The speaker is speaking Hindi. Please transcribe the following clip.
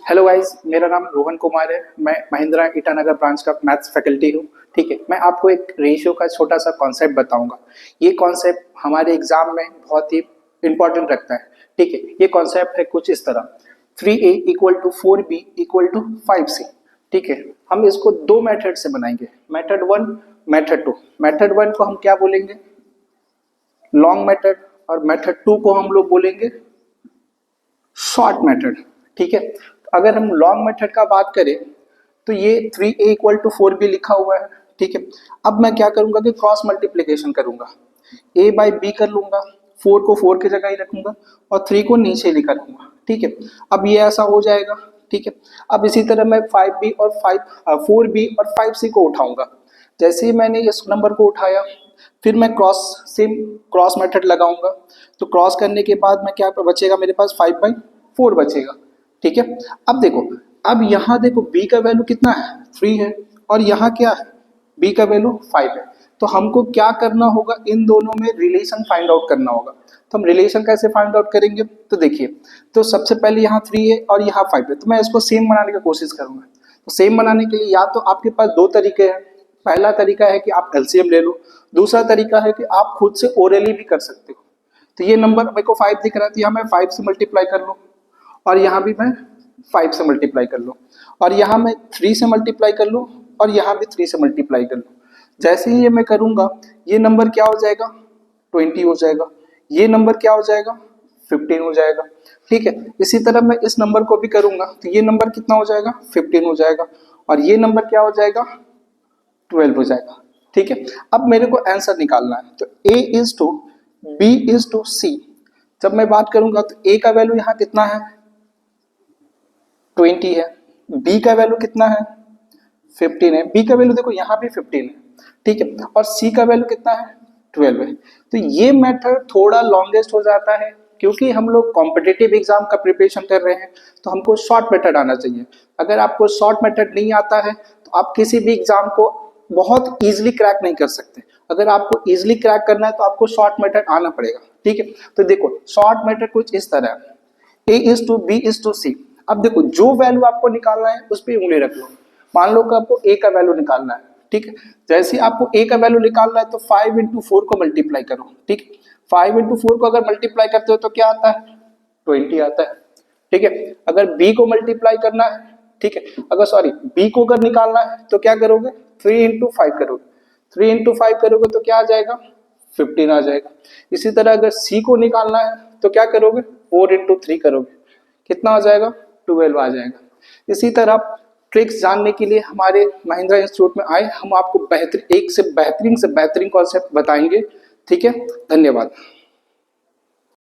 हेलो गाइस, मेरा नाम रोहन कुमार है। मैं महिंद्रा ईटानगर ब्रांच का मैथ्स फैकल्टी हूँ। ठीक है, मैं आपको एक रेशियो का छोटा सा कॉन्सेप्ट बताऊंगा। ये कॉन्सेप्ट हमारे एग्जाम में बहुत ही इंपॉर्टेंट रखता है। ठीक है, ये कॉन्सेप्ट है कुछ इस तरह, 3a equal to 4b equal to 5c। ठीक है, हम इसको दो मेथड से बनाएंगे, मेथड 1, मेथड 2। मेथड 1 को हम क्या बोलेंगे, लॉन्ग मेथड, और मेथड 2 को हम लोग बोलेंगे शॉर्ट मेथड। ठीक है, अगर हम लॉन्ग मेथड का बात करें तो ये 3a इक्वल टू 4b लिखा हुआ है। ठीक है, अब मैं क्या करूंगा कि क्रॉस मल्टीप्लीकेशन करूंगा, a बाई बी कर लूंगा, 4 को 4 की जगह ही रखूंगा और 3 को नीचे लिखा रखूंगा। ठीक है, अब ये ऐसा हो जाएगा। ठीक है, अब इसी तरह मैं 5b और 4b और 5c को उठाऊंगा। जैसे ही मैंने इस नंबर को उठाया, फिर मैं क्रॉस मेथड लगाऊंगा। तो क्रॉस करने के बाद मैं क्या बचेगा, मेरे पास 5/4 बचेगा। ठीक है, अब देखो, अब यहाँ देखो b का वैल्यू कितना है, 3 है, और यहाँ क्या है, b का वैल्यू 5 है। तो हमको क्या करना होगा, इन दोनों में रिलेशन फाइंड आउट करना होगा। तो हम रिलेशन कैसे फाइंड आउट करेंगे, तो देखिए, तो सबसे पहले यहाँ 3 है और यहाँ 5 है, तो मैं इसको सेम बनाने की कोशिश करूंगा। तो सेम बनाने के लिए या तो आपके पास दो तरीके हैं। पहला तरीका है कि आप एलसीएम ले लो, दूसरा तरीका है कि आप खुद से ओरली भी कर सकते हो। तो ये नंबर मेरे को 5 दिख रहा है, तो यहाँ मैं 5 से मल्टीप्लाई कर लूँ, और यहाँ भी मैं 5 से मल्टीप्लाई कर लूँ, और यहाँ मैं 3 से मल्टीप्लाई कर लूँ, और यहाँ भी 3 से मल्टीप्लाई कर लूँ। जैसे ही ये मैं करूँगा, ये नंबर क्या हो जाएगा, 20 हो जाएगा। ये नंबर क्या हो जाएगा, 15 हो जाएगा। ठीक है, इसी तरह मैं इस नंबर को भी करूँगा, तो ये नंबर कितना हो जाएगा, 15 हो जाएगा, और ये नंबर क्या हो जाएगा, 12 हो जाएगा। ठीक है, अब मेरे को आंसर निकालना है। तो a is to b is to c। जब मैं बात करूंगा तो a का वैल्यू यहाँ कितना है, 20 है। b का वैल्यू कितना है, 15 है। b का वैल्यू देखो यहाँ भी 15 है। ठीक है, और c का वैल्यू कितना है, 12 है। तो ये मेथड थोड़ा लॉन्गेस्ट हो जाता है, क्योंकि हम लोग कॉम्पिटिटिव एग्जाम का प्रिपरेशन कर रहे हैं, तो हमको शॉर्ट मेथड आना चाहिए। अगर आपको शॉर्ट मेथड नहीं आता है तो आप किसी भी एग्जाम को बहुत इजीली क्रैक नहीं कर सकते। अगर आपको इजीली क्रैक करना है तो आपको शॉर्ट मेथड आना पड़ेगा। ठीक है, तो देखो शॉर्ट मेथड कुछ इस तरह है, a is to B is to C. अब देखो, जो वैल्यू आपको निकालना है उस पर उंगली रख लो। मान लो कि आपको a का वैल्यू निकालना है। ठीक है, जैसे आपको a का वैल्यू निकालना है तो 5 इंटू 4 को मल्टीप्लाई करो। ठीक है, 5 इंटू 4 को अगर मल्टीप्लाई करते हो तो क्या आता है, 20 आता है। ठीक है, अगर b को मल्टीप्लाई करना है, ठीक है, अगर सॉरी b को अगर निकालना है तो क्या करोगे, 3 इंटू 5 करोगे। 3 इंटू 5 करोगे तो क्या आ जाएगा, 15 आ जाएगा। इसी तरह अगर c को निकालना है तो क्या करोगे, 4 इंटू 3 करोगे, कितना आ जाएगा, 12 आ जाएगा। इसी तरह ट्रिक्स जानने के लिए हमारे महिंद्रा इंस्टीट्यूट में आए, हम आपको एक से बेहतरीन कॉन्सेप्ट बताएंगे। ठीक है, धन्यवाद।